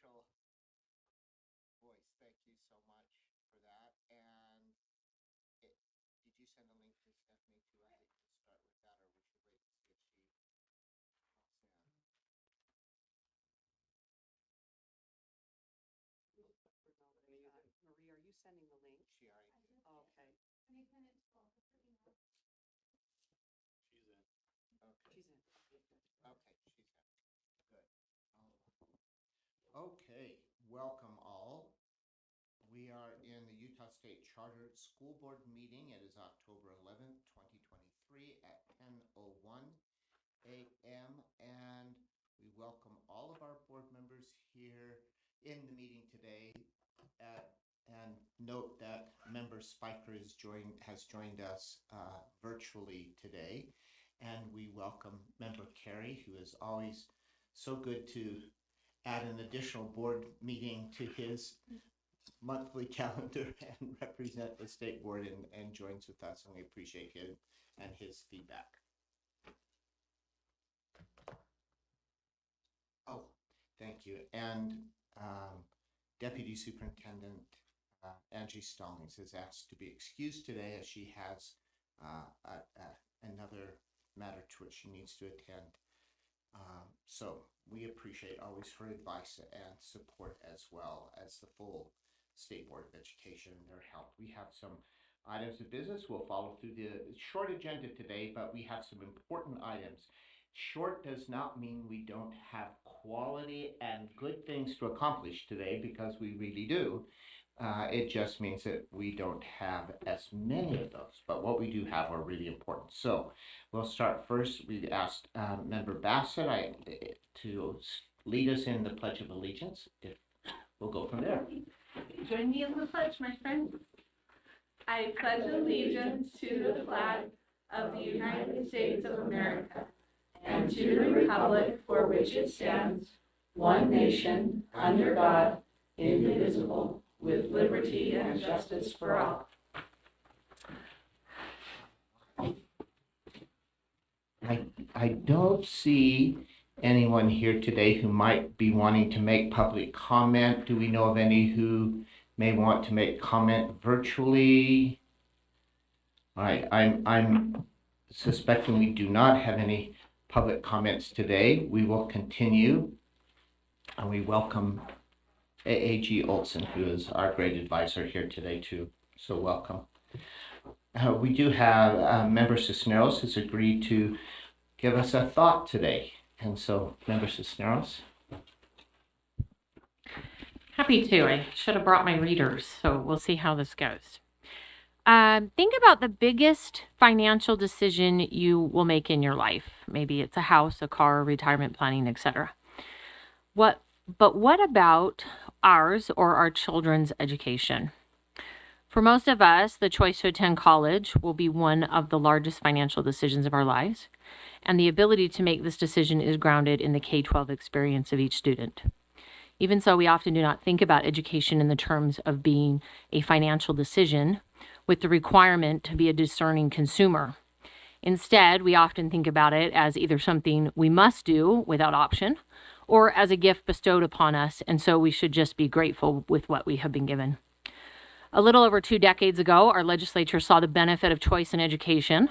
special voice. Thank you so much for that. And did you send a link to Stephanie too? I hate to start with that, or we should wait and see if she Marie, are you sending the link? She already did. Oh, okay. And I sent it to both of her emails. She's in. Okay. She's in. Okay, she's in. Good. Okay, welcome all. We are in the Utah State Charter School Board meeting. It is October 11th, 2023 at 10:01 a.m. And we welcome all of our board members here in the meeting today. And note that Member Spiker has joined us virtually today. And we welcome Member Carey, who is always so good to add an additional board meeting to his monthly calendar and represent the state board and joins with us, and we appreciate him and his feedback. Oh, thank you. And Deputy Superintendent Angie Stallings is asked to be excused today as she has another matter to which she needs to attend. So we appreciate always her advice and support, as well as the full State Board of Education and their help. We have some items of business. We'll follow through the short agenda today, but we have some important items. Short does not mean we don't have quality and good things to accomplish today, because we really do. It just means that we don't have as many of those, but what we do have are really important. So we'll start first. We've asked Member Bassett to lead us in the Pledge of Allegiance. We'll go from there. Join me in the pledge, my friends. I pledge allegiance to the flag of the United States of America and to the republic for which it stands, one nation, under God, indivisible, with liberty and justice for all. I don't see anyone here today who might be wanting to make public comment. Do we know of any who may want to make comment virtually? All right, I'm suspecting we do not have any public comments today. We will continue, and we welcome AAG Olson, who is our great advisor here today too. So welcome. We do have Member Cisneros has agreed to give us a thought today. And so, Member Cisneros. Happy to. I should have brought my readers, so we'll see how this goes. Think about the biggest financial decision you will make in your life. Maybe it's a house, a car, retirement planning, etc. But what about ours or our children's education? For most of us, the choice to attend college will be one of the largest financial decisions of our lives, and the ability to make this decision is grounded in the K-12 experience of each student. Even so, we often do not think about education in the terms of being a financial decision with the requirement to be a discerning consumer. Instead, we often think about it as either something we must do without option, or as a gift bestowed upon us, and so we should just be grateful with what we have been given. A little over 2 decades ago, our legislature saw the benefit of choice in education,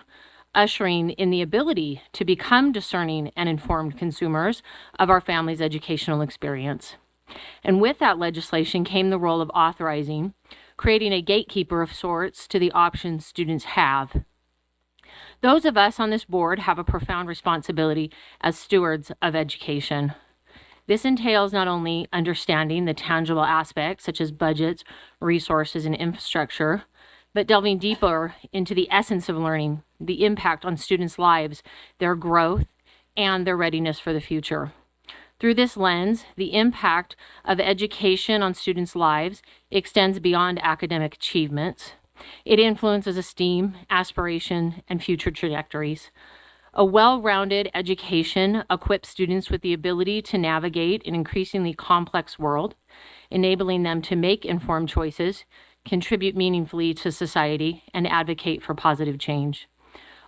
ushering in the ability to become discerning and informed consumers of our family's educational experience. And with that legislation came the role of authorizing, creating a gatekeeper of sorts to the options students have. Those of us on this board have a profound responsibility as stewards of education. This entails not only understanding the tangible aspects such as budgets, resources, and infrastructure, but delving deeper into the essence of learning, the impact on students' lives, their growth, and their readiness for the future. Through this lens, the impact of education on students' lives extends beyond academic achievements. It influences esteem, aspiration, and future trajectories. A well-rounded education equips students with the ability to navigate an increasingly complex world, enabling them to make informed choices, contribute meaningfully to society, and advocate for positive change.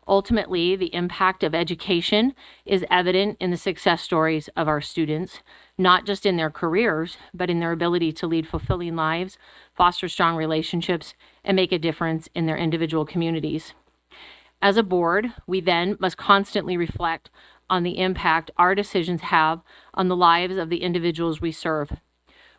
Ultimately, the impact of education is evident in the success stories of our students, not just in their careers, but in their ability to lead fulfilling lives, foster strong relationships, and make a difference in their individual communities. As a board, we then must constantly reflect on the impact our decisions have on the lives of the individuals we serve.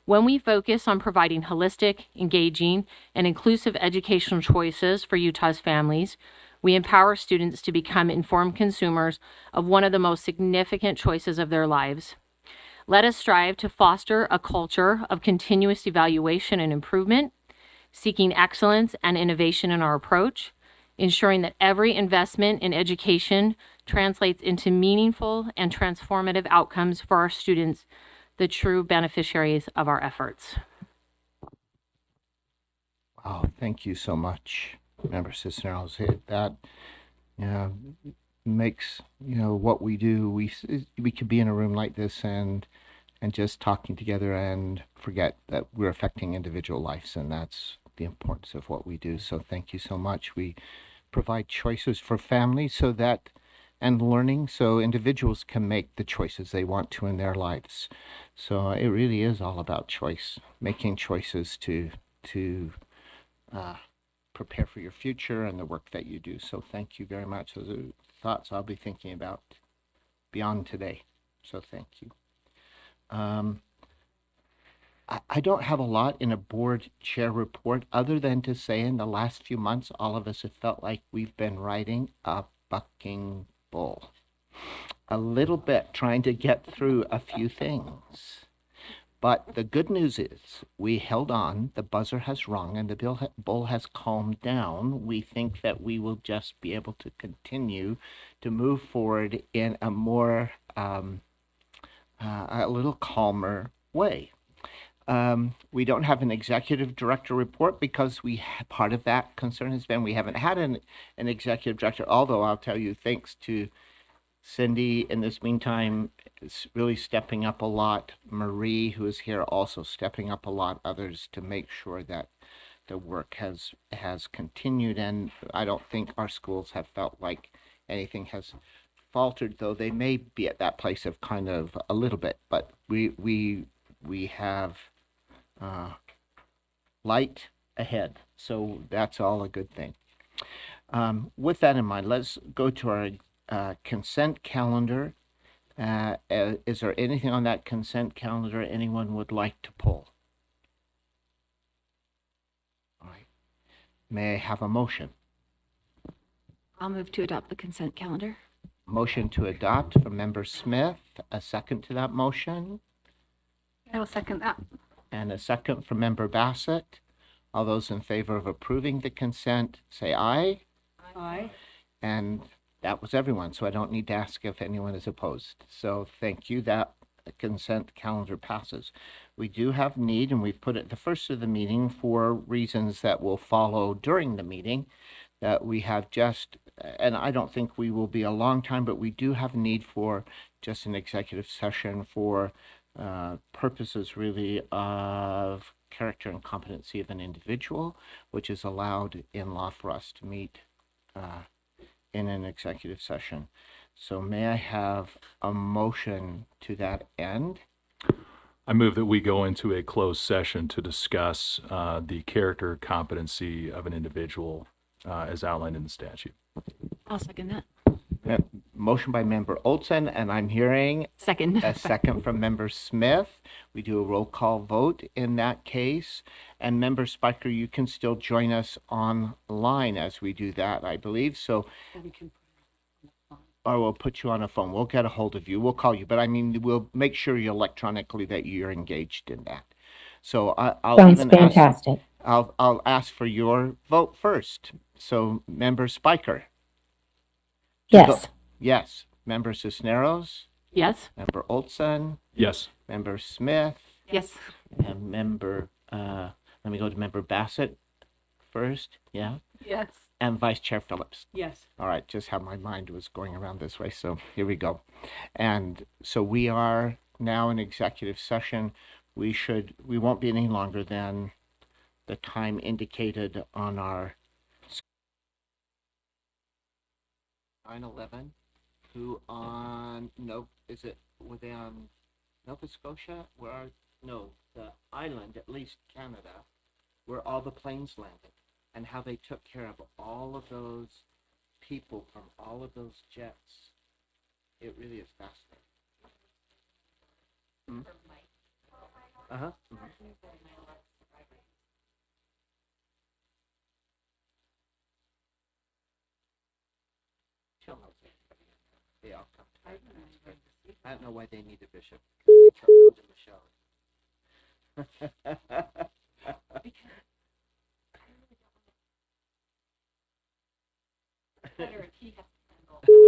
When we focus on providing holistic, engaging, and inclusive educational choices for Utah's families, we empower students to become informed consumers of one of the most significant choices of their lives. Let us strive to foster a culture of continuous evaluation and improvement, seeking excellence and innovation in our approach, ensuring that every investment in education translates into meaningful and transformative outcomes for our students, the true beneficiaries of our efforts. Wow, thank you so much, Member Cisneros. That makes what we do. We could be in a room like this and just talking together and forget that we're affecting individual lives, and that's the importance of what we do. So thank you so much. We provide choices for families and learning so individuals can make the choices they want to in their lives. So it really is all about choice, making choices to prepare for your future and the work that you do. So thank you very much. Those are thoughts I'll be thinking about beyond today. So thank you. I don't have a lot in a board chair report other than to say in the last few months, all of us have felt like we've been riding a bucking bull. A little bit trying to get through a few things. But the good news is we held on, the buzzer has rung, and the bull has calmed down. We think that we will just be able to continue to move forward in a more, a little calmer way. We don't have an executive director report because part of that concern has been we haven't had an executive director, although I'll tell you, thanks to Cindy in this meantime is really stepping up a lot. Marie, who is here, also stepping up a lot. Others to make sure that the work has continued, and I don't think our schools have felt like anything has faltered, though they may be at that place of kind of a little bit, but we have light ahead, so that's all a good thing. With that in mind, let's go to our consent calendar. Is there anything on that consent calendar anyone would like to pull? All right. May I have a motion? I'll move to adopt the consent calendar. Motion to adopt from Member Smith. A second to that motion. I will second that. And a second from Member Bassett. All those in favor of approving the consent, say aye. Aye. And that was everyone, so I don't need to ask if anyone is opposed. So thank you. That consent calendar passes. We do have need, and we've put it the first of the meeting for reasons that will follow during the meeting, that we have just, and I don't think we will be a long time, but we do have need for just an executive session for purposes really of character and competency of an individual, which is allowed in law for us to meet in an executive session. So may I have a motion to that end? I move that we go into a closed session to discuss the character competency of an individual as outlined in the statute. I'll second that. Motion by Member Olson, and I'm hearing Second. a second from Member Smith. We do a roll call vote in that case. And Member Spiker, you can still join us online as we do that, I believe. So, or we'll put you on a phone. We'll get a hold of you. We'll call you. But I mean, we'll make sure you electronically that you're engaged in that. So I'll Sounds even fantastic. I'll ask for your vote first. So Member Spiker. Yes. Yes. Member Cisneros. Yes? Member Olson. Yes. Member Smith. Yes. And Member, let me go to Member Bassett first. Yeah. Yes. And Vice Chair Phillips. Yes. All right. Just how my mind was going around this way. So here we go. And so we are now in executive session. We won't be any longer than the time indicated on our 9/11, who were they on Nova Scotia? The island, at least Canada, where all the planes landed, and how they took care of all of those people from all of those jets. It really is fascinating. Uh-huh. She'll know everybody. They all come to me. I don't know why they need a bishop. They come to Michelle.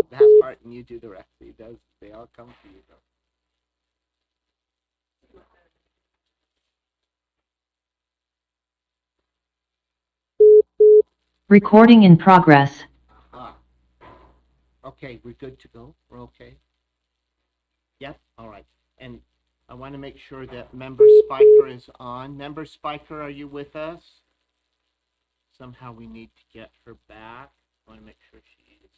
That part, and you do the rest. He does. They all come to you, though. Recording in progress. Okay, we're good to go. We're okay. Yep. All right. And I want to make sure that Member Spiker is on. Member Spiker, are you with us? Somehow we need to get her back. I want to make sure she is.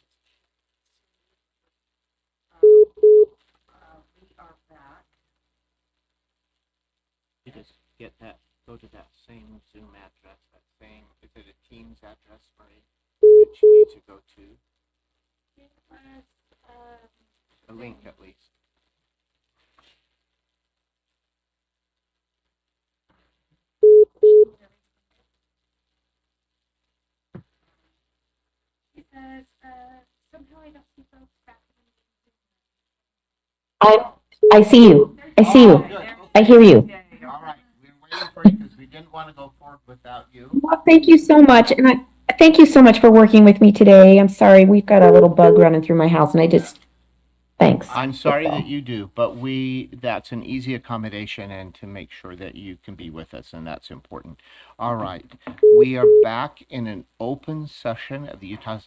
We are back. You just get that, go to that same Zoom address, is it a Teams address, Marie, that she needs to go to? A link, at least. He says, somehow I don't see folks back. I see you. I see you. Good. I hear you. All right, we're waiting for you because we didn't want to go forward without you. Well, thank you so much. And thank you so much for working with me today. I'm sorry, we've got a little bug running through my house and thanks. I'm sorry that you do, but that's an easy accommodation and to make sure that you can be with us, and that's important. All right, we are back in an open session of the Utah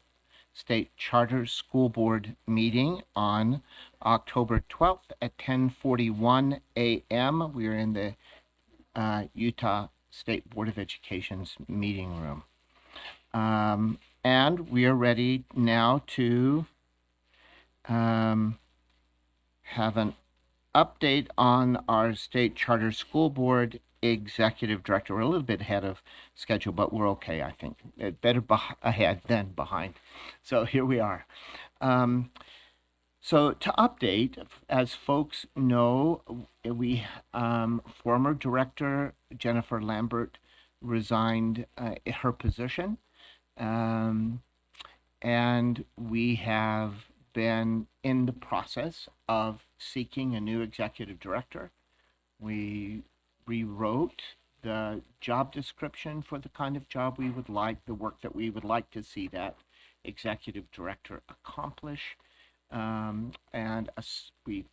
State Charter School Board meeting on October 12th at 10:41 a.m. We are in the Utah State Board of Education's meeting room. And we are ready now to have an update on our State Charter School Board Executive Director. We're a little bit ahead of schedule, but we're okay, I think. Better ahead than behind. So here we are. So to update, as folks know, we former director Jennifer Lambert resigned her position, and we have been in the process of seeking a new executive director. We rewrote the job description for the kind of job we would like, the work that we would like to see that executive director accomplish. And we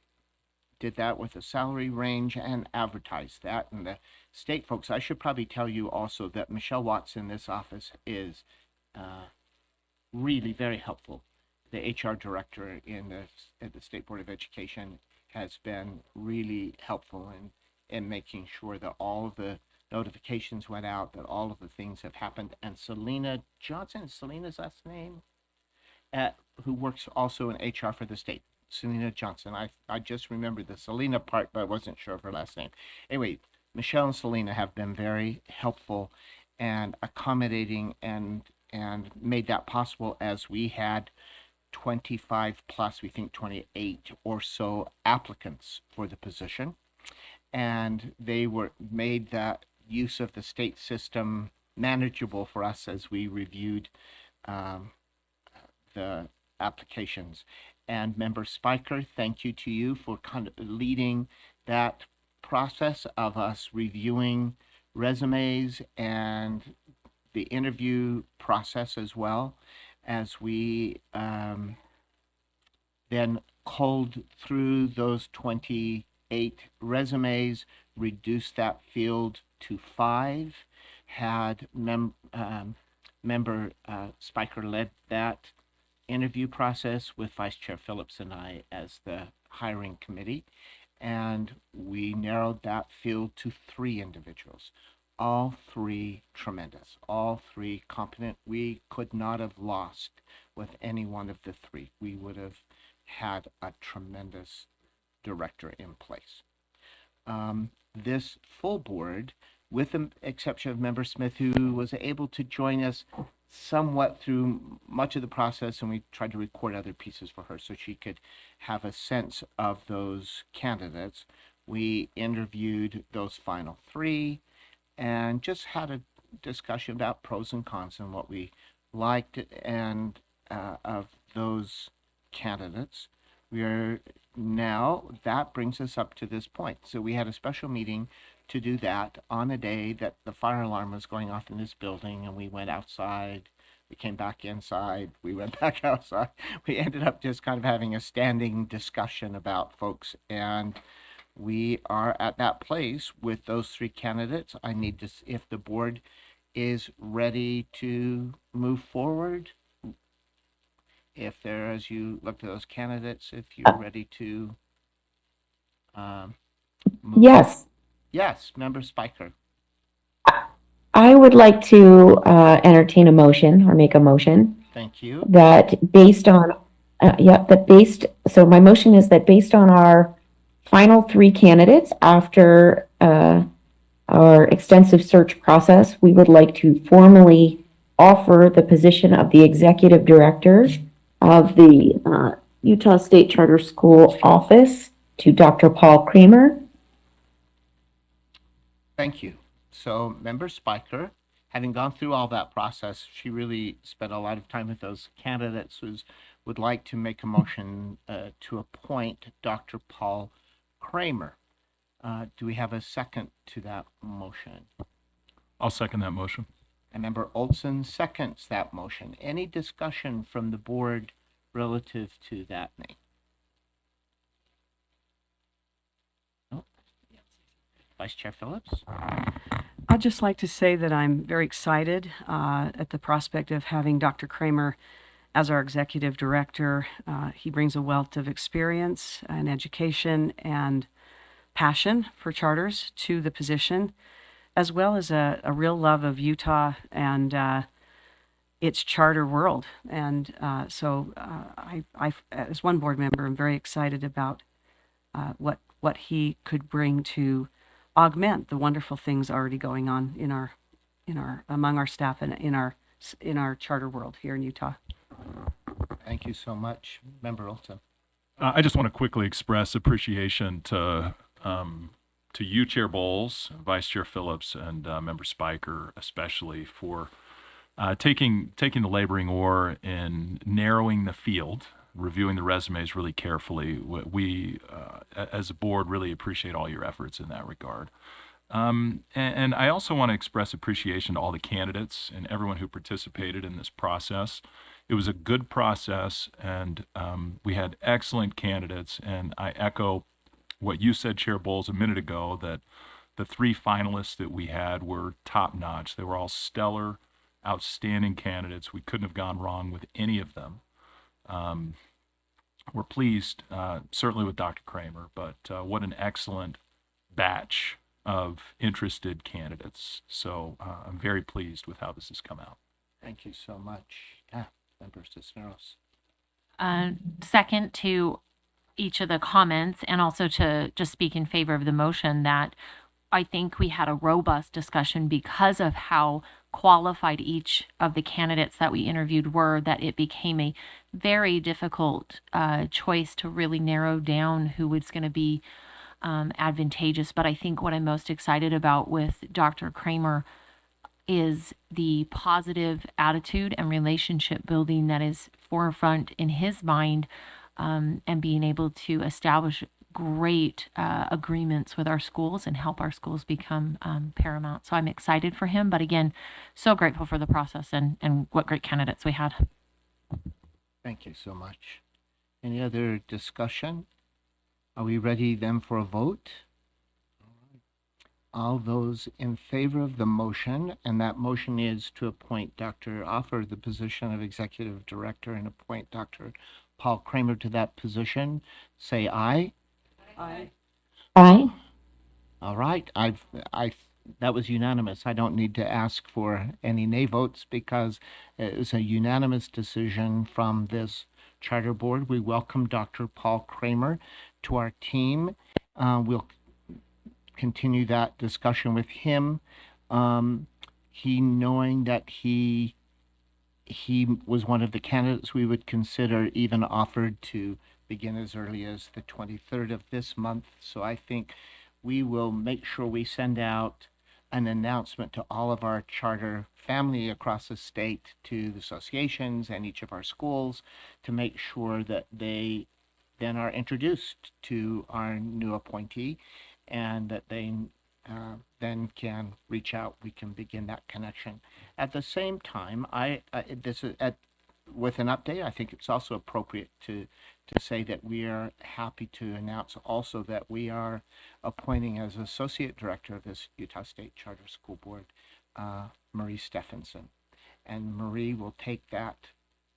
did that with a salary range and advertised that. And the state folks, I should probably tell you also that Michelle Watts in this office is really very helpful. The HR director at the State Board of Education has been really helpful in making sure that all of the notifications went out, that all of the things have happened. And Selena Johnson, Selena's last name, who works also in HR for the state. Selena Johnson. I just remembered the Selena part, but I wasn't sure of her last name. Anyway, Michelle and Selena have been very helpful and accommodating and made that possible, as we had 25 plus, we think 28 or so applicants for the position. And they made that use of the state system manageable for us as we reviewed the applications. And Member Spiker, thank you to you for kind of leading that process of us reviewing resumes and the interview process, as well as we then culled through those 28 resumes, reduced that field to 5, had Member Spiker led that interview process with Vice Chair Phillips and I as the hiring committee, and we narrowed that field to 3 individuals. All 3 tremendous, all 3 competent. We could not have lost with any one of the three. We would have had a tremendous director in place. This full board, with the exception of Member Smith, who was able to join us somewhat through much of the process, and we tried to record other pieces for her so she could have a sense of those candidates. We interviewed those final three and just had a discussion about pros and cons and what we liked and of those candidates. We are now, that brings us up to this point. So we had a special meeting to do that on a day that the fire alarm was going off in this building, and we went outside, we came back inside, we went back outside. We ended up just kind of having a standing discussion about folks, and we are at that place with those three candidates. I need to, if the board is ready to move forward, if there, as you look at those candidates, if you're ready to move. Yes, Yes, Member Spiker. I would like to entertain a motion or make a motion Thank you. that based on, so my motion is that based on our final three candidates after our extensive search process, we would like to formally offer the position of the executive director of the Utah State Charter School office to Dr. Paul Kramer. Thank you. So Member Spiker, having gone through all that process, she really spent a lot of time with those candidates, would like to make a motion to appoint Dr. Paul Kramer. Do we have a second to that motion? I'll second that motion. And Member Olson seconds that motion. Any discussion from the board relative to that name? No? Vice Chair Phillips? I'd just like to say that I'm very excited at the prospect of having Dr. Kramer as our executive director. He brings a wealth of experience and education and passion for charters to the position, as well as a real love of Utah and its charter world. And so I, as one board member, am very excited about what he could bring to augment the wonderful things already going on in our among our staff and in our charter world here in Utah. Thank you so much, Member Olson. I just want to quickly express appreciation to you, Chair Bowles, Vice Chair Phillips, and Member Spiker, especially for taking the laboring oar in narrowing the field, reviewing the resumes really carefully. We as a board, really appreciate all your efforts in that regard. And I also want to express appreciation to all the candidates and everyone who participated in this process. It was a good process, and we had excellent candidates, and I echo what you said, Chair Bowles, a minute ago, that the three finalists that we had were top-notch. They were all stellar, outstanding candidates. We couldn't have gone wrong with any of them. We're pleased, certainly with Dr. Kramer, but what an excellent batch of interested candidates. So I'm very pleased with how this has come out. Thank you so much. Yeah, Member Cisneros. Second to each of the comments, and also to just speak in favor of the motion, that I think we had a robust discussion because of how qualified each of the candidates that we interviewed were, that it became a very difficult choice to really narrow down who was going to be advantageous. But I think what I'm most excited about with Dr. Kramer is the positive attitude and relationship building that is forefront in his mind, and being able to establish great agreements with our schools and help our schools become paramount. So I'm excited for him, but again, so grateful for the process and what great candidates we had. Thank you so much. Any other discussion? Are we ready then for a vote? All those in favor of the motion, and that motion is to appoint offer the position of executive director and appoint Dr. Paul Kramer to that position, say aye. Aye. Aye. All right. I That was unanimous. I don't need to ask for any nay votes because it was a unanimous decision from this charter board. We welcome Dr. Paul Kramer to our team. We'll continue that discussion with him. He knowing that he was one of the candidates we would consider, even offered to begin as early as the 23rd of this month. So I think we will make sure we send out an announcement to all of our charter family across the state, to the associations and each of our schools, to make sure that they then are introduced to our new appointee, and that they then can reach out. We can begin that connection. At the same time, with an update, I think it's also appropriate to say that we are happy to announce also that we are appointing as associate director of this Utah State Charter School Board, Marie Stephenson. And Marie will take that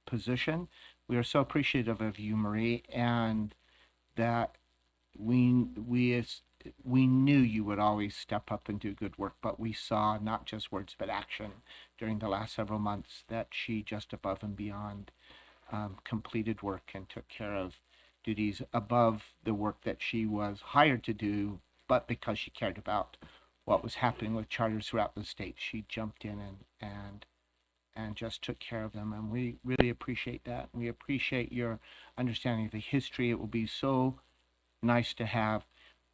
position. We are so appreciative of you, Marie, and that we knew you would always step up and do good work, but we saw not just words but action during the last several months, that she just above and beyond completed work and took care of duties above the work that she was hired to do, but because she cared about what was happening with charters throughout the state, she jumped in and just took care of them. And we really appreciate that. We appreciate your understanding of the history. It will be so nice to have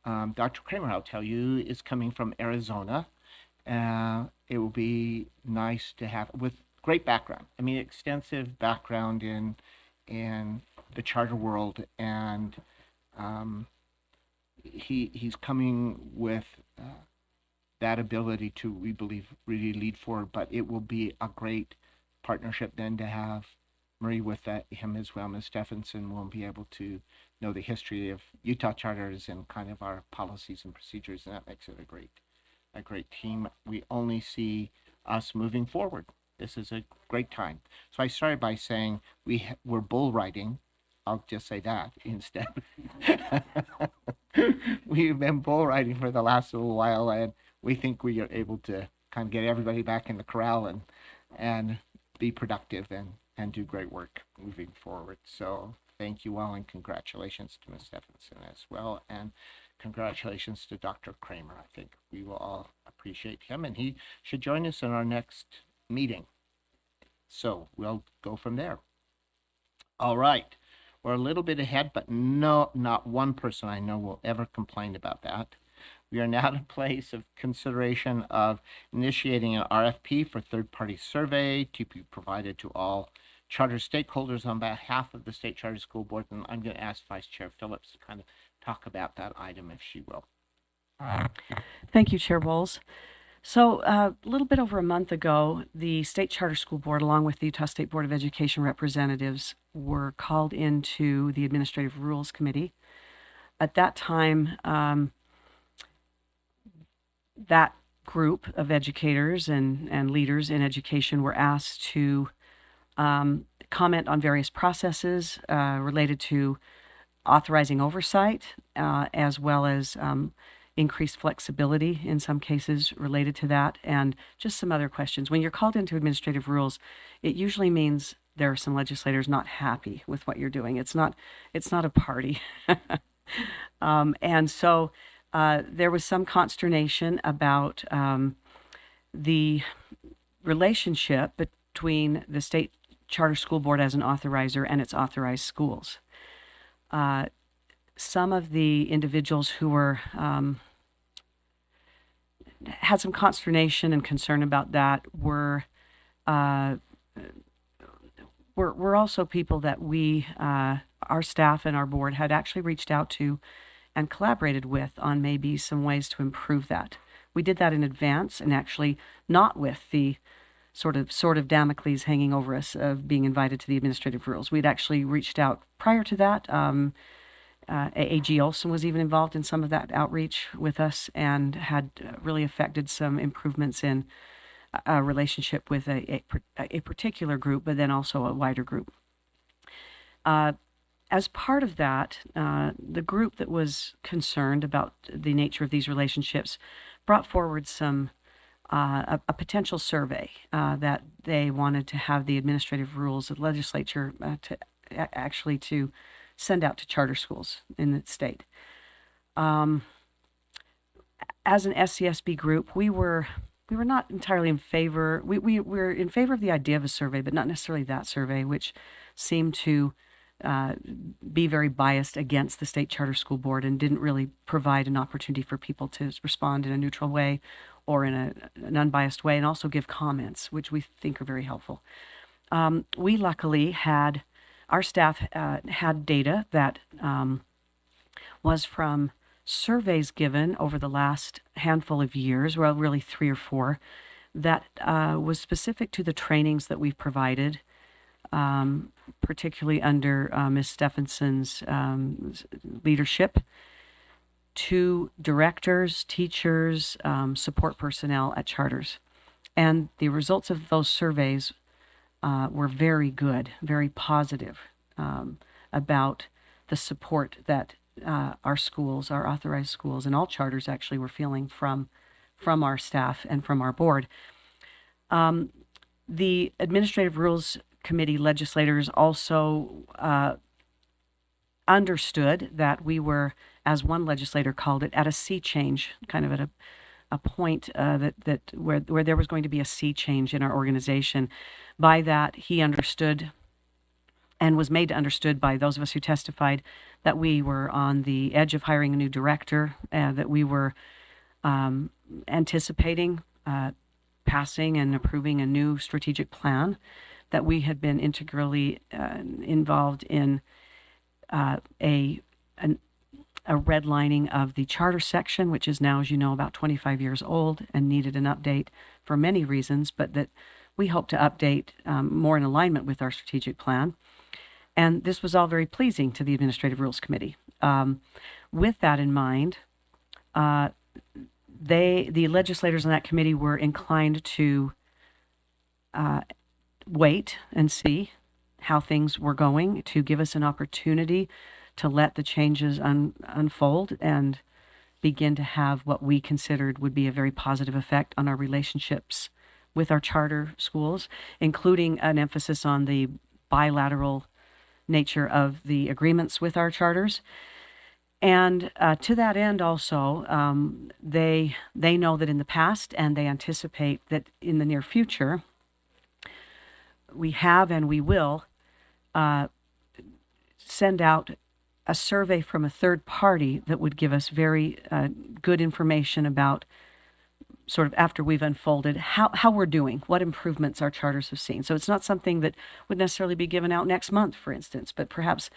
Dr. Kramer, I'll tell you, is coming from Arizona. It will be nice to have, with great background. I mean, extensive background in the charter world, and he's coming with that ability to, we believe, really lead forward. But it will be a great partnership then to have Marie with him as well. Ms. Stephenson will be able to know the history of Utah charters and kind of our policies and procedures, and that makes it a great team. We only see us moving forward. This is a great time. So I started by saying we're bull riding. I'll just say that instead. We've been bull riding for the last little while, and we think we are able to kind of get everybody back in the corral and be productive and do great work moving forward. So thank you all, and congratulations to Ms. Stephenson as well, and congratulations to Dr. Kramer. I think we will all appreciate him, and he should join us in our next meeting. So we'll go from there. All right. We're a little bit ahead, but no, not one person I know will ever complain about that. We are now at a place of consideration of initiating an RFP for third-party survey to be provided to all charter stakeholders on behalf of the State Charter School Board. And I'm going to ask Vice Chair Phillips to kind of talk about that item, if she will. Thank you, Chair Bowles. So a little bit over a month ago, the State Charter School Board, along with the Utah State Board of Education representatives, were called into the Administrative Rules Committee. At that time, that group of educators and leaders in education were asked to comment on various processes related to authorizing oversight, as well as increased flexibility in some cases related to that, and just some other questions. When you're called into administrative rules, it usually means there are some legislators not happy with what you're doing. It's not a party. And so there was some consternation about the relationship between the State Charter School Board as an authorizer and its authorized schools. Some of the individuals who were had some consternation and concern about that were also people that we, our staff and our board, had actually reached out to and collaborated with on maybe some ways to improve that. We did that in advance, and actually not with the sort of Damocles hanging over us of being invited to the administrative rules. We'd actually reached out prior to that. A.G. Olson was even involved in some of that outreach with us, and had really affected some improvements in a relationship with a particular group, but then also a wider group. As part of that, the group that was concerned about the nature of these relationships brought forward a potential survey that they wanted to have the administrative rules of the legislature to send out to charter schools in the state. As an SCSB group, we were not entirely in favor. We were in favor of the idea of a survey, but not necessarily that survey, which seemed to be very biased against the state charter school board and didn't really provide an opportunity for people to respond in a neutral way or in an unbiased way, and also give comments, which we think are very helpful. We luckily had, our staff had data that was from surveys given over the last handful of years, well, really 3 or 4, that was specific to the trainings that we've provided, particularly under Ms. Stephenson's leadership, to directors, teachers, support personnel at charters. And the results of those surveys were very good, very positive about the support that our schools, our authorized schools, and all charters actually were feeling from our staff and from our board. The Administrative Rules Committee legislators also understood that we were, as one legislator called it, at a sea change, kind of at a point where there was going to be a sea change in our organization. By that, he understood and was made understood by those of us who testified that we were on the edge of hiring a new director, that we were anticipating passing and approving a new strategic plan, that we had been integrally involved in a redlining of the charter section, which is now, as you know, about 25 years old and needed an update for many reasons, but that we hope to update more in alignment with our strategic plan. And this was all very pleasing to the Administrative Rules Committee. With that in mind, the legislators on that committee were inclined to wait and see how things were going, to give us an opportunity to let the changes unfold and begin to have what we considered would be a very positive effect on our relationships with our charter schools, including an emphasis on the bilateral nature of the agreements with our charters. And to that end also, they know that in the past, and they anticipate that in the near future, we have and we will send out a survey from a third party that would give us very good information about, sort of after we've unfolded, how we're doing, what improvements our charters have seen. So it's not something that would necessarily be given out next month, for instance, but perhaps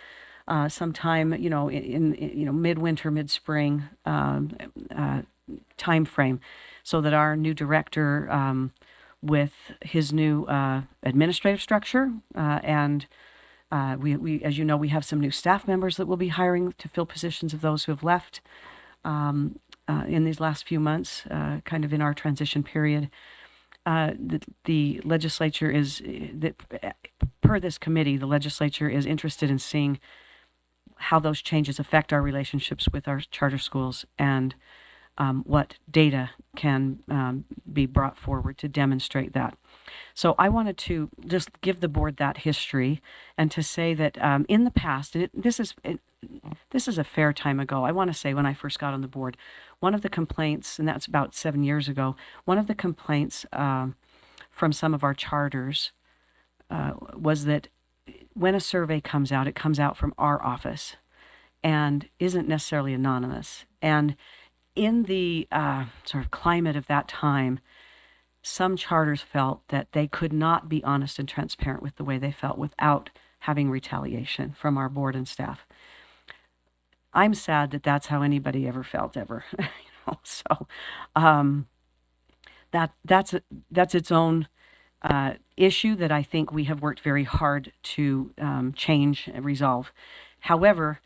sometime, in midwinter, mid-spring time frame, so that our new director, with his new administrative structure, and we, as you know, we have some new staff members that we'll be hiring to fill positions of those who have left in these last few months, kind of in our transition period. The legislature is, per this committee, the legislature is interested in seeing how those changes affect our relationships with our charter schools and what data can be brought forward to demonstrate that. So I wanted to just give the board that history and to say that in the past, and this is a fair time ago, I want to say when I first got on the board, one of the complaints, and that's about 7 years ago, one of the complaints from some of our charters was that when a survey comes out, it comes out from our office and isn't necessarily anonymous. And in the sort of climate of that time, some charters felt that they could not be honest and transparent with the way they felt without having retaliation from our board and staff. I'm sad that that's how anybody ever felt ever. So that's its own issue that I think we have worked very hard to change and resolve. However,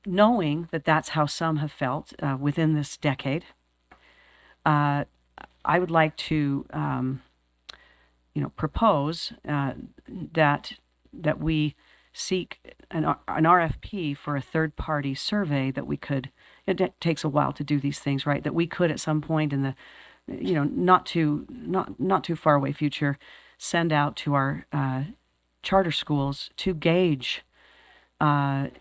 knowing that that's how some have felt within this decade, I would like to, propose that we seek an RFP for a third-party survey that we could, it takes a while to do these things, right? That we could at some point in the, not too far away future, send out to our charter schools to gauge, the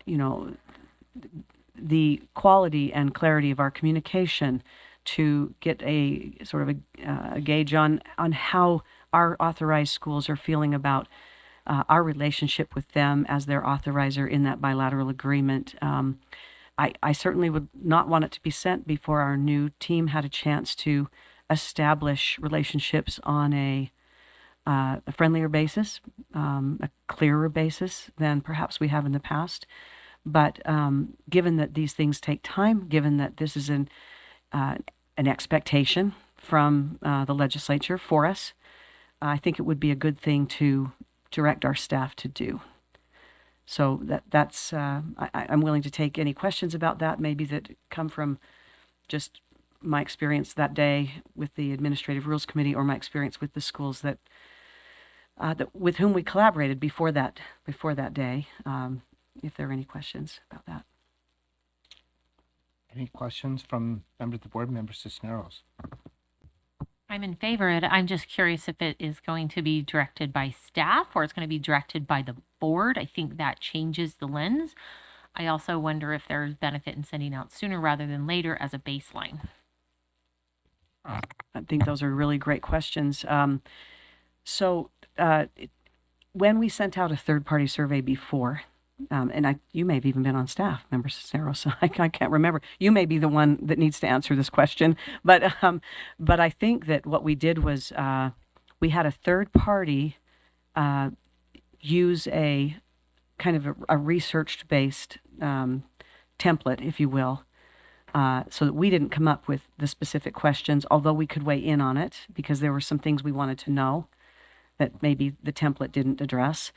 quality and clarity of our communication, to get a sort of a gauge on how our authorized schools are feeling about our relationship with them as their authorizer in that bilateral agreement. I certainly would not want it to be sent before our new team had a chance to establish relationships on a friendlier basis, a clearer basis than perhaps we have in the past. But given that these things take time, given that this is an expectation from the legislature for us, I think it would be a good thing to direct our staff to do. So that's I'm willing to take any questions about that, maybe that come from just my experience that day with the Administrative Rules Committee, or my experience with the schools that with whom we collaborated before that day. If there are any questions about that. Any questions from members of the board, Member Cisneros? I'm in favor of it. I'm just curious if it is going to be directed by staff or it's going to be directed by the board. I think that changes the lens. I also wonder if there's benefit in sending out sooner rather than later as a baseline. I think those are really great questions. When we sent out a third-party survey before, and you may have even been on staff, Member Cisneros, so I can't remember. You may be the one that needs to answer this question. But I think that what we did was we had a third party use a kind of a research-based template, if you will, so that we didn't come up with the specific questions, although we could weigh in on it because there were some things we wanted to know that maybe the template didn't address.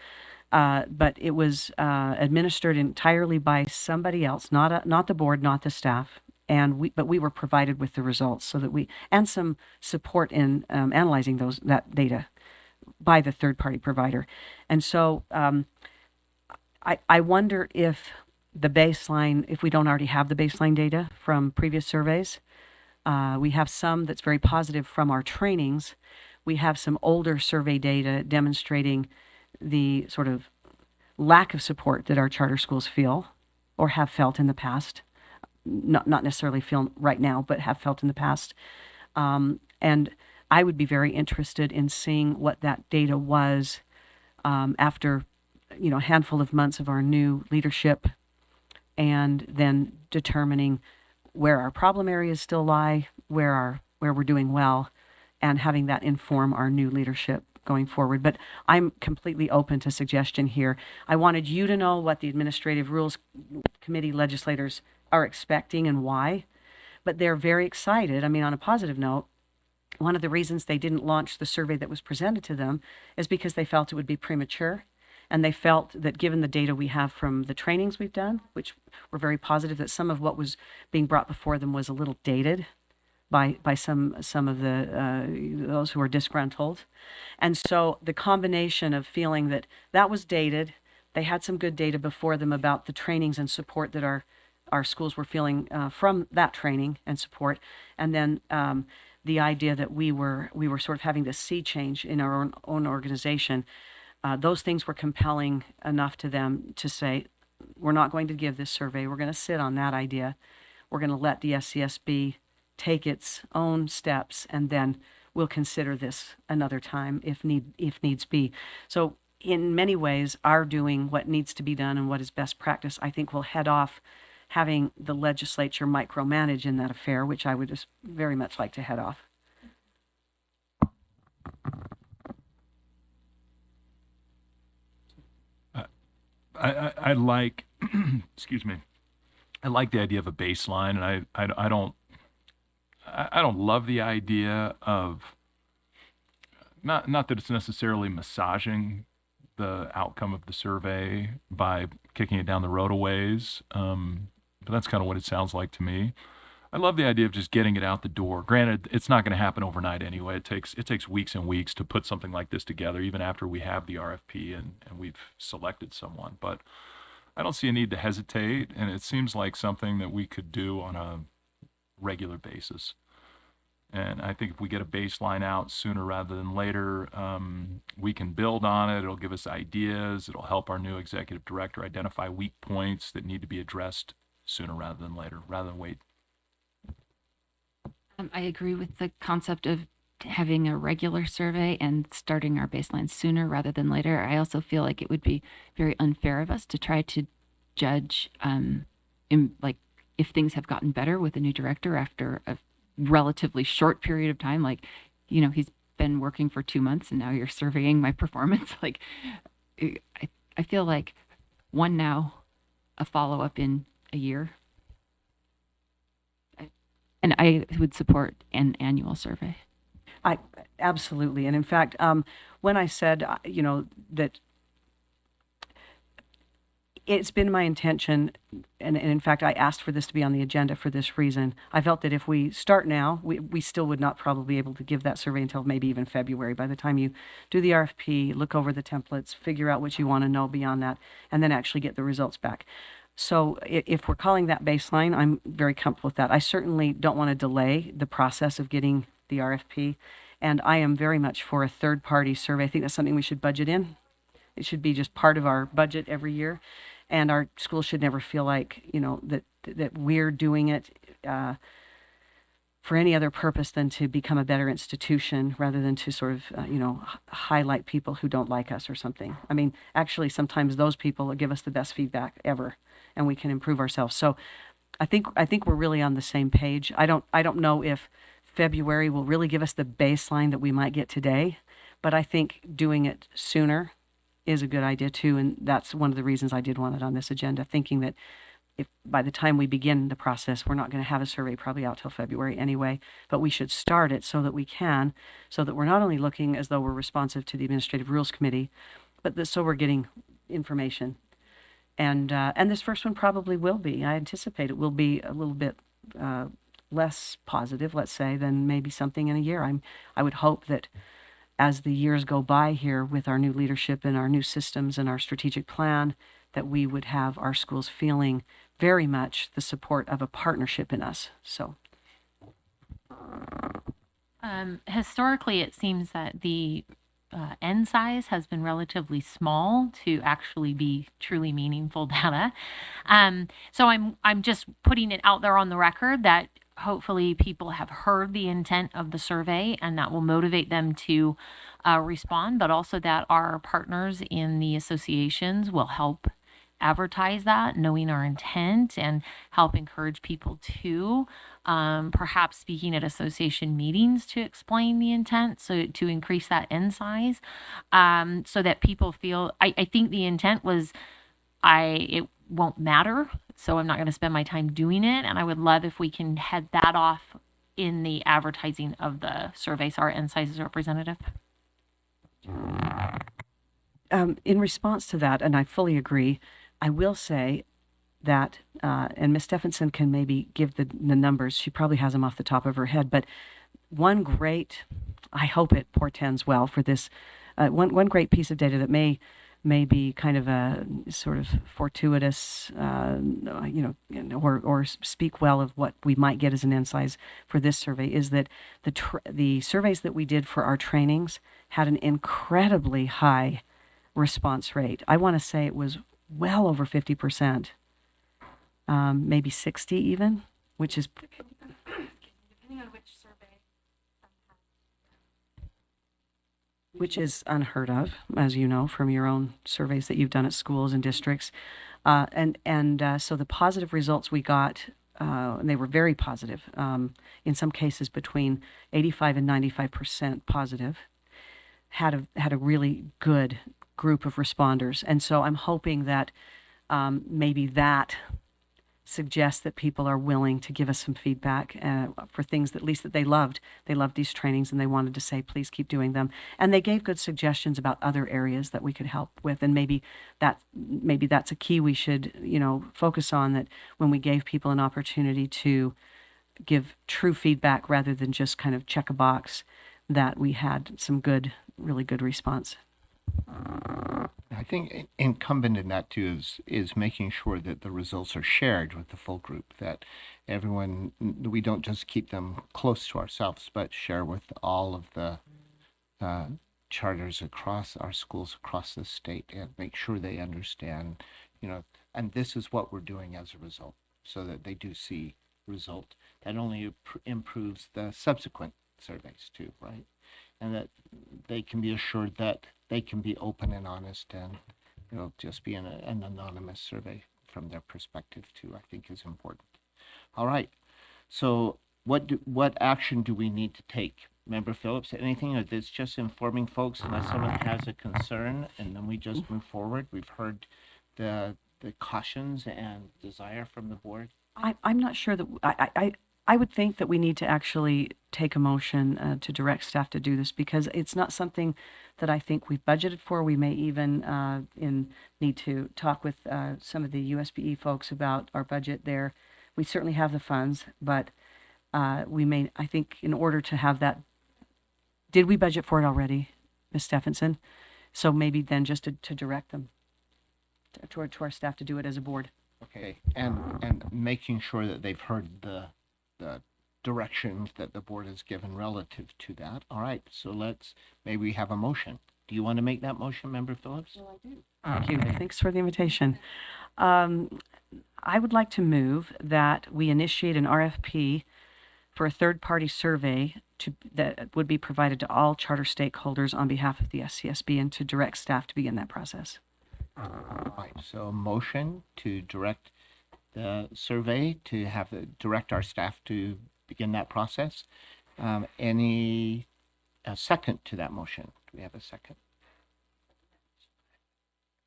But it was administered entirely by somebody else, not the board, not the staff, but we were provided with the results so that and some support in analyzing that data by the third-party provider. And so I wonder if the baseline, if we don't already have the baseline data from previous surveys. We have some that's very positive from our trainings. We have some older survey data demonstrating the sort of lack of support that our charter schools feel or have felt in the past, not necessarily feel right now, but have felt in the past. And I would be very interested in seeing what that data was after, a handful of months of our new leadership, and then determining where our problem areas still lie, where we're doing well, and having that inform our new leadership going forward. But I'm completely open to suggestion here. I wanted you to know what the Administrative Rules Committee legislators are expecting and why, but they're very excited. I mean, on a positive note, one of the reasons they didn't launch the survey that was presented to them is because they felt it would be premature. And they felt that given the data we have from the trainings we've done, which were very positive, that some of what was being brought before them was a little dated by some of those who are disgruntled. And so the combination of feeling that was dated, they had some good data before them about the trainings and support that our schools were feeling from that training and support, and then the idea that we were sort of having this sea change in our own organization. Those things were compelling enough to them to say, we're not going to give this survey. We're going to sit on that idea. We're going to let the SCSB take its own steps, and then we'll consider this another time if needs be. So in many ways, our doing what needs to be done and what is best practice, I think, will head off having the legislature micromanage in that affair, which I would just very much like to head off. I like, excuse me, I like the idea of a baseline, and I don't love the idea of, not that it's necessarily massaging the outcome of the survey by kicking it down the road a ways, but that's kind of what it sounds like to me. I love the idea of just getting it out the door. Granted, it's not going to happen overnight anyway. It takes weeks and weeks to put something like this together, even after we have the RFP and we've selected someone. But I don't see a need to hesitate, and it seems like something that we could do on a regular basis. And I think if we get a baseline out sooner rather than later, we can build on it. It'll give us ideas. It'll help our new executive director identify weak points that need to be addressed sooner rather than later, rather than wait. I agree with the concept of having a regular survey and starting our baseline sooner rather than later. I also feel like it would be very unfair of us to try to judge, like if things have gotten better with a new director after a relatively short period of time. Like, he's been working for 2 months and now you're surveying my performance. Like, I feel like one now, a follow-up in a year. And I would support an annual survey. I absolutely. And in fact, when I said, that it's been my intention, and in fact, I asked for this to be on the agenda for this reason. I felt that if we start now, we still would not probably be able to give that survey until maybe even February. By the time you do the RFP, look over the templates, figure out what you want to know beyond that, and then actually get the results back. So if we're calling that baseline, I'm very comfortable with that. I certainly don't want to delay the process of getting the RFP, and I am very much for a third-party survey. I think that's something we should budget in. It should be just part of our budget every year, and our school should never feel like, that we're doing it for any other purpose than to become a better institution rather than to sort of, highlight people who don't like us or something. I mean, actually, sometimes those people give us the best feedback ever, and we can improve ourselves. So I think we're really on the same page. I don't know if February will really give us the baseline that we might get today, but I think doing it sooner is a good idea too, and that's one of the reasons I did want it on this agenda, thinking that if by the time we begin the process, we're not going to have a survey probably out till February anyway, but we should start it so that we're not only looking as though we're responsive to the Administrative Rules Committee, but so we're getting information. And this first one probably will be. I anticipate it will be a little bit less positive, let's say, than maybe something in a year. I would hope that as the years go by here with our new leadership and our new systems and our strategic plan, that we would have our schools feeling very much the support of a partnership in us. So, historically, it seems that the N size has been relatively small to actually be truly meaningful data. So I'm just putting it out there on the record that hopefully people have heard the intent of the survey and that will motivate them to respond, but also that our partners in the associations will help advertise that, knowing our intent, and help encourage people to perhaps speaking at association meetings to explain the intent, so to increase that N size, so that people feel, I think the intent was it won't matter, so I'm not going to spend my time doing it, and I would love if we can head that off in the advertising of the survey, so our N size is representative. in response to that, and I fully agree, I will say that, and Ms. Stephenson can maybe give the numbers. She probably has them off the top of her head, but I hope it portends well for this, one great piece of data that may be kind of a sort of fortuitous, or speak well of what we might get as an N size for this survey, is that the surveys that we did for our trainings had an incredibly high response rate. I want to say it was well over 50%, maybe 60 even, which is Depending on which survey. which is unheard of, as you know, from your own surveys that you've done at schools and districts. So the positive results we got, and they were very positive, in some cases between 85 and 95% positive, had a really good group of responders. And so I'm hoping that maybe that suggests that people are willing to give us some feedback for things that, at least that they loved. They loved these trainings and they wanted to say, please keep doing them. And they gave good suggestions about other areas that we could help with. And maybe that's a key we should, focus on, that when we gave people an opportunity to give true feedback rather than just kind of check a box, that we had some really good response. I think incumbent in that too is making sure that the results are shared with the full group, that everyone, we don't just keep them close to ourselves, but share with all of the charters across our schools across the state, and make sure they understand, and this is what we're doing as a result, so that they do see result. That only improves the subsequent surveys too, right? And that they can be assured that they can be open and honest, and just be an anonymous survey from their perspective too, I think is important. All right. So what action do we need to take? Member Phillips, anything, or this just informing folks unless someone has a concern, and then we just move forward? We've heard the cautions and desire from the board. I'm not sure that I would think that we need to actually take a motion to direct staff to do this, because it's not something that I think we've budgeted for. We may even need to talk with some of the USBE folks about our budget there. We certainly have the funds, but we may, I think, in order to have that, did we budget for it already, Ms. Stephenson? So maybe then just to direct them to our staff to do it as a board. Okay, and making sure that they've heard the directions that the board has given relative to that. All right, so maybe we have a motion. Do you want to make that motion, Member Phillips? Well, I do. Thank you. Thanks for the invitation. I would like to move that we initiate an RFP for a third-party survey that would be provided to all charter stakeholders on behalf of the SCSB, and to direct staff to begin that process. All right, so a motion to direct the survey, to direct our staff to begin that process. Any second to that motion? Do we have a second?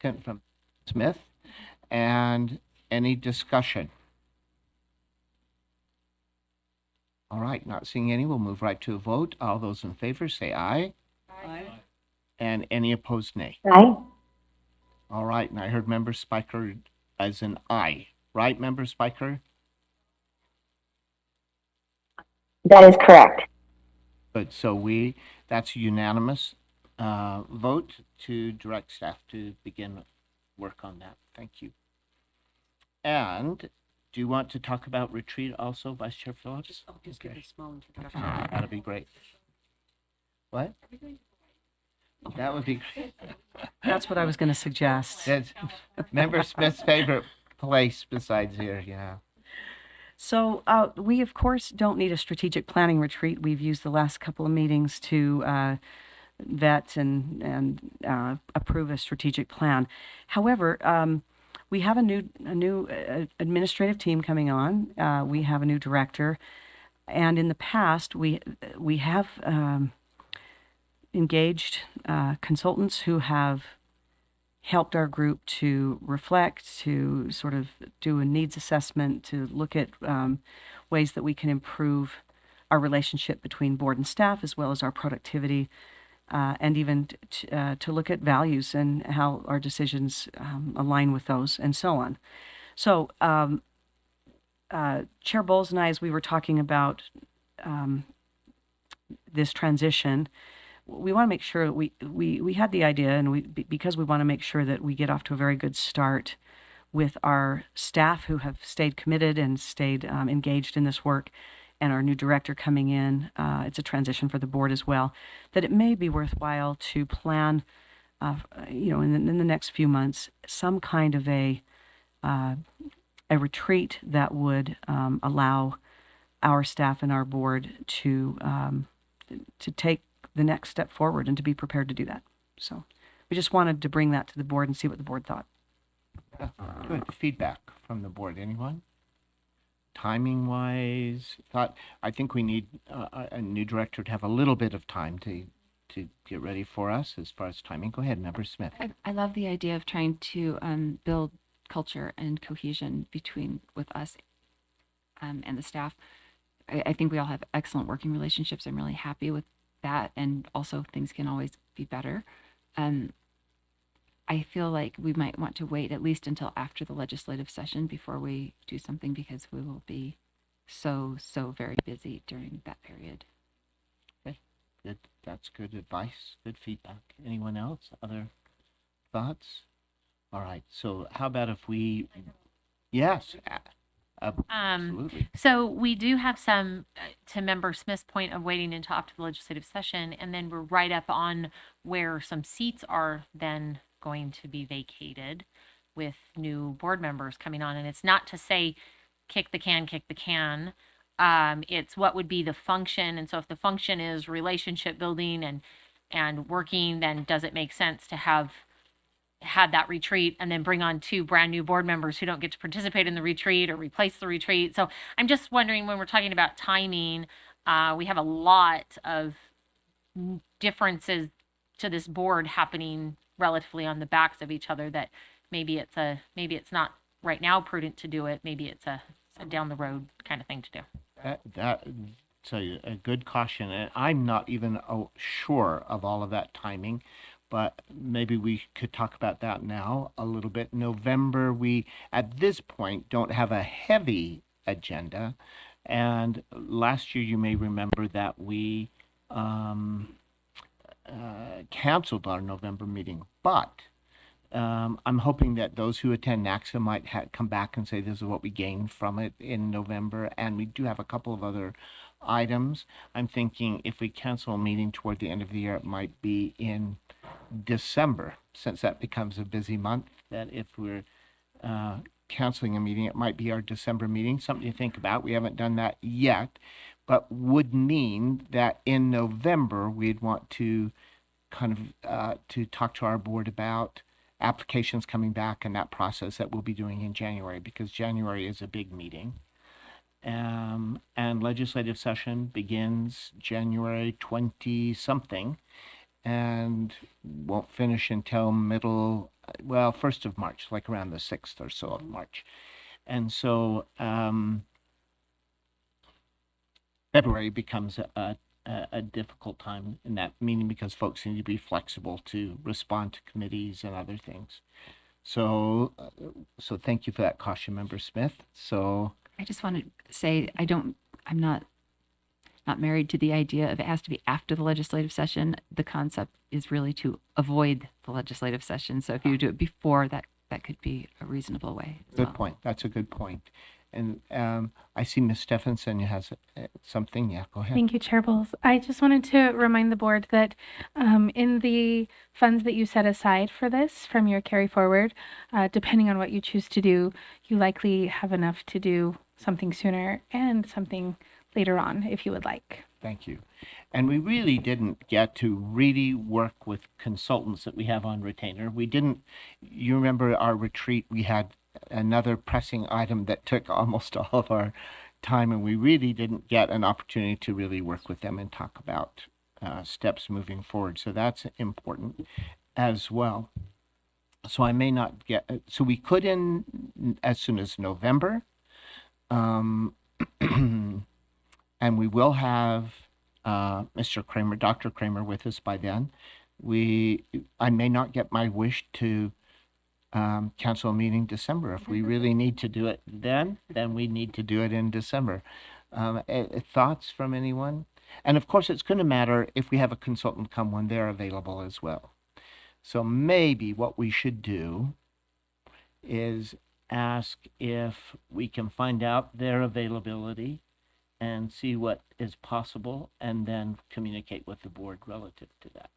Second from Smith. And any discussion? All right, not seeing any, we'll move right to a vote. All those in favor say aye. Aye. And any opposed, nay. Aye. All right, and I heard Member Spiker as an aye. Right, Member Spiker? That is correct. But so that's a unanimous vote to direct staff to begin work on that. Thank you. And do you want to talk about retreat also, Vice Chair Phillips? I'll just give a small introduction. That'd be great. What? That would be great. That's what I was going to suggest. That's Member Smith's favorite place besides here, yeah. So we, of course, don't need a strategic planning retreat. We've used the last couple of meetings to vet and approve a strategic plan. However, we have a new administrative team coming on. We have a new director, and in the past, we have engaged consultants who have helped our group to reflect, to sort of do a needs assessment, to look at ways that we can improve our relationship between board and staff, as well as our productivity, and even to look at values and how our decisions align with those, and so on. So Chair Bowles and I, as we were talking about this transition, we want to make sure we had the idea, and because we want to make sure that we get off to a very good start with our staff who have stayed committed and stayed engaged in this work, and our new director coming in. It's a transition for the board as well. That it may be worthwhile to plan, in the next few months, some kind of a retreat that would allow our staff and our board to take the next step forward and to be prepared to do that. So we just wanted to bring that to the board and see what the board thought. Good feedback from the board. Anyone? Timing wise, I think we need a new director to have a little bit of time to get ready for us as far as timing. Go ahead, Member Smith. I love the idea of trying to build culture and cohesion with us and the staff. I think we all have excellent working relationships. I'm really happy with that, and also things can always be better. I feel like we might want to wait at least until after the legislative session before we do something, because we will be so very busy during that period. Okay, good. That's good advice, good feedback. Anyone else? Other thoughts? All right, so how about if we, yes, absolutely. So we do have some, to Member Smith's point of waiting until after the legislative session, and then we're right up on where some seats are then going to be vacated with new board members coming on. And it's not to say kick the can. It's what would be the function. And so if the function is relationship building and working, then does it make sense to have had that retreat and then bring on two brand new board members who don't get to participate in the retreat or replace the retreat? So I'm just wondering, when we're talking about timing, we have a lot of differences to this board happening relatively on the backs of each other, that maybe it's not right now prudent to do it. Maybe it's a down the road kind of thing to do. That's a good caution, and I'm not even sure of all of that timing, but maybe we could talk about that now a little bit. November, we at this point don't have a heavy agenda, and last year you may remember that we canceled our November meeting, but I'm hoping that those who attend NACSA might come back and say this is what we gained from it in November. And we do have a couple of other items. I'm thinking if we cancel a meeting toward the end of the year, it might be in December, since that becomes a busy month. That if we're canceling a meeting, it might be our December meeting. Something to think about. We haven't done that yet, but would mean that in November we'd want to kind of to talk to our board about applications coming back and that process that we'll be doing in January, because January is a big meeting. And legislative session begins January 20 something and won't finish until first of March, like around the 6th or so of March. And so February becomes a difficult time in that meeting, because folks need to be flexible to respond to committees and other things. So thank you for that caution, Member Smith. So I just want to say I'm not married to the idea of it has to be after the legislative session. The concept is really to avoid the legislative session. So if you do it before, that could be a reasonable way. Good point. That's a good point. And I see Ms. Stephenson has something. Yeah, go ahead. Thank you, Chair Bowles. I just wanted to remind the board that in the funds that you set aside for this from your carry forward, depending on what you choose to do, you likely have enough to do something sooner and something later on if you would like. Thank you. And we really didn't get to really work with consultants that we have on retainer. We didn't, you remember our retreat, we had another pressing item that took almost all of our time, and we really didn't get an opportunity to really work with them and talk about steps moving forward. So that's important as well. So I may not get, so we could in as soon as November. And we will have Mr. Kramer, Dr. Kramer with us by then. I may not get my wish to cancel a meeting December. If we really need to do it then we need to do it in December. Thoughts from anyone? And of course, it's going to matter if we have a consultant come when they're available as well. So maybe what we should do is ask if we can find out their availability and see what is possible, and then communicate with the board relative to that.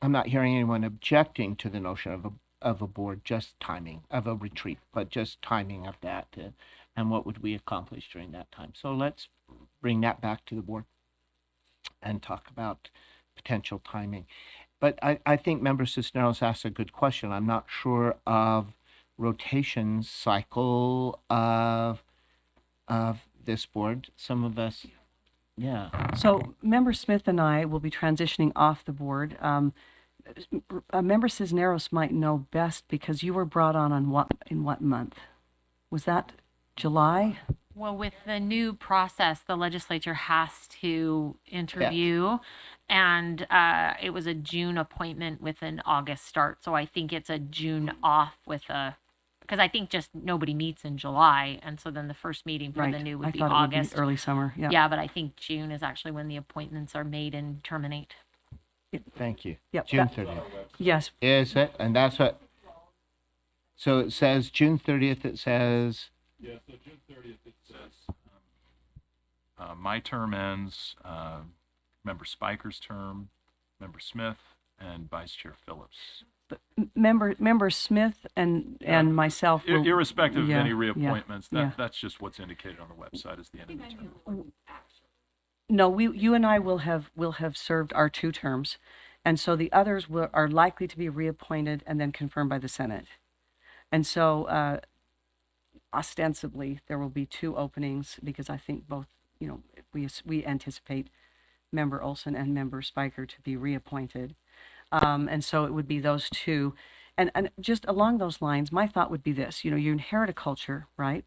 I'm not hearing anyone objecting to the notion of a board, just timing of a retreat, but just timing of that, and what would we accomplish during that time. So let's bring that back to the board and talk about potential timing. But I think Member Cisneros asked a good question. I'm not sure of rotation cycle of this board. Some of us, yeah. So Member Smith and I will be transitioning off the board. Member Cisneros might know best, because you were brought on in what month? Was that July? Well, with the new process, the legislature has to interview, and it was a June appointment with an August start. So I think it's a June off with a because I think just nobody meets in July, and so then the first meeting for Right. the new I would be thought August. it would be early summer. Yeah. Yeah, but I think June is actually when the appointments are made and terminate. Thank you. Yep, June that- 30th. Yes. Is it? And that's what, so it says June 30th, it says, Yeah, so June 30th, it says, my term ends, Member Spiker's term, Member Smith, and Vice Chair Phillips. Member Smith and myself will, Irrespective of yeah, any yeah, reappointments, yeah. that's just what's indicated on the website as the end of the term. No, you and I will have served our 2 terms, and so the others are likely to be reappointed and then confirmed by the Senate. And so ostensibly there will be 2 openings because I think both, we anticipate Member Olson and Member Spiker to be reappointed. And so it would be those 2. And just along those lines, my thought would be this, you inherit a culture, right?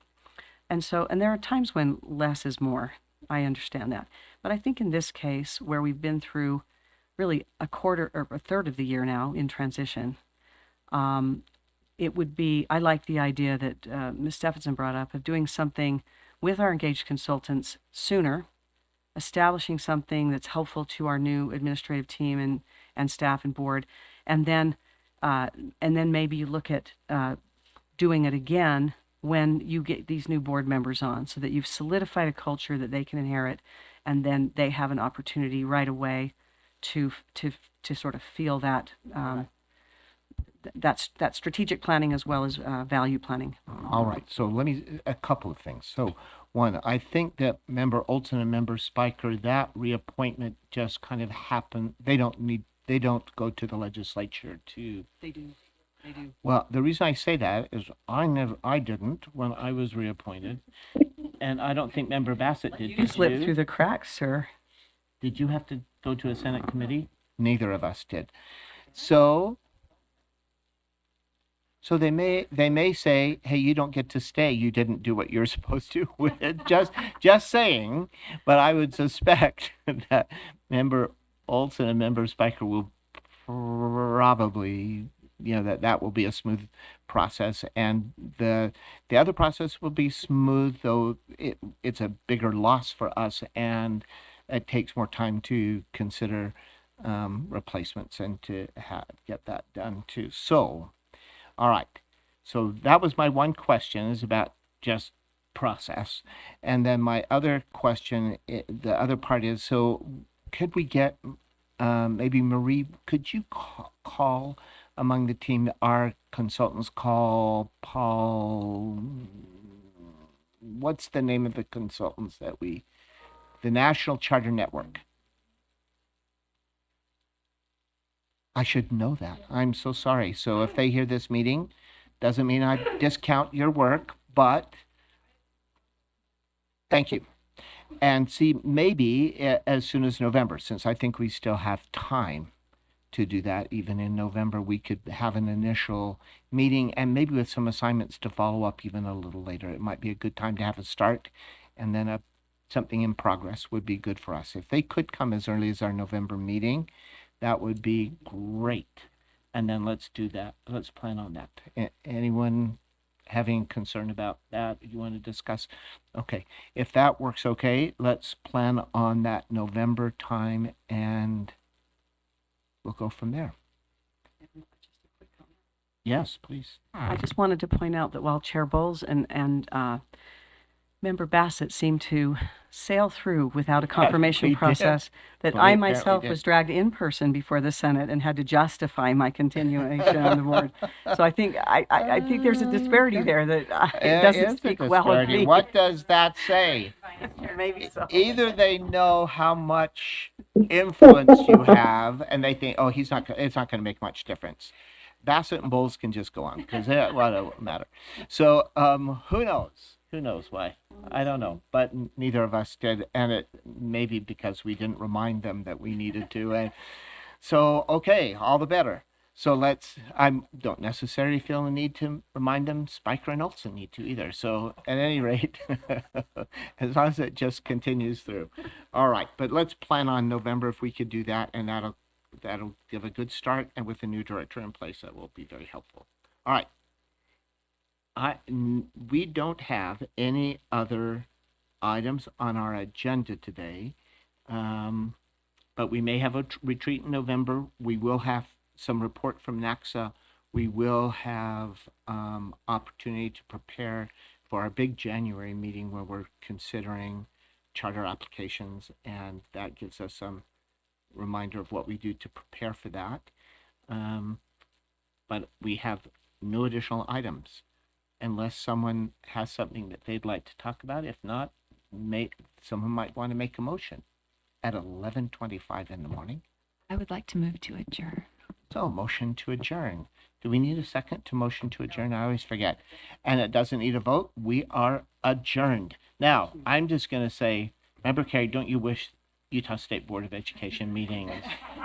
And there are times when less is more. I understand that. But I think in this case, where we've been through really a quarter or a third of the year now in transition, it would be, I like the idea that Ms. Stephenson brought up of doing something with our engaged consultants sooner, establishing something that's helpful to our new administrative team and staff and board, and then maybe you look at doing it again when you get these new board members on, so that you've solidified a culture that they can inherit, and then they have an opportunity right away to sort of feel that that strategic planning as well as value planning. all right, so a couple of things. So one, I think that Member Olson and Member Spiker, that reappointment just kind of happened. They don't go to the legislature to. They do. Well, the reason I say that is I didn't when I was reappointed, and I don't think Member Bassett did. You slipped through the cracks, sir. Did you have to go to a Senate committee? Neither of us did. So they may say, hey, you don't get to stay. You didn't do what you're supposed to. just saying. But I would suspect that Member Olson and Member Spiker will probably, that will be a smooth process, and the other process will be smooth, though it's a bigger loss for us, and it takes more time to consider replacements and to get that done too. So, all right. So that was my one question, is about just process, and then my other question, the other part is, so could we get maybe Marie? Could you call among the team, our consultants, call Paul, what's the name of the consultants the National Charter Network? I should know that. I'm so sorry. So if they hear this meeting, doesn't mean I discount your work, but thank you. And see, maybe as soon as November, since I think we still have time to do that, even in November, we could have an initial meeting, and maybe with some assignments to follow up even a little later. It might be a good time to have a start, and then something in progress would be good for us. If they could come as early as our November meeting, that would be great. And then let's do that. Let's plan on that. Anyone having concern about that you want to discuss? Okay, if that works okay, let's plan on that November time, and we'll go from there. Yes, please. I just wanted to point out that while Chair Bowles and Member Bassett seemed to sail through without a confirmation we did. process, that Well, we I apparently myself did. was dragged in person before the Senate and had to justify my continuation on the board. So I think there's a disparity there that it doesn't speak well of me. What does that say? Maybe so. Either they know how much influence you have, and they think, oh, it's not going to make much difference. Bassett and Bowles can just go on, because it won't matter. So who knows? Who knows why? I don't know. But neither of us did, and it may be because we didn't remind them that we needed to. And so, okay, all the better. So I don't necessarily feel the need to remind them. Spiker and Olson need to either. So at any rate, as long as it just continues through. All right, but let's plan on November if we could do that, and that'll give a good start. And with the new director in place, that will be very helpful. All right. We don't have any other items on our agenda today. But we may have a retreat in November. We will have some report from NACSA. We will have opportunity to prepare for our big January meeting where we're considering charter applications, and that gives us some reminder of what we do to prepare for that. But we have no additional items unless someone has something that they'd like to talk about. If not, someone might want to make a motion at 11:25 in the morning. I would like to move to adjourn. So, motion to adjourn. Do we need a second to motion to adjourn? I always forget. And it doesn't need a vote. We are adjourned. Now, I'm just going to say, Member Carey, don't you wish Utah State Board of Education meetings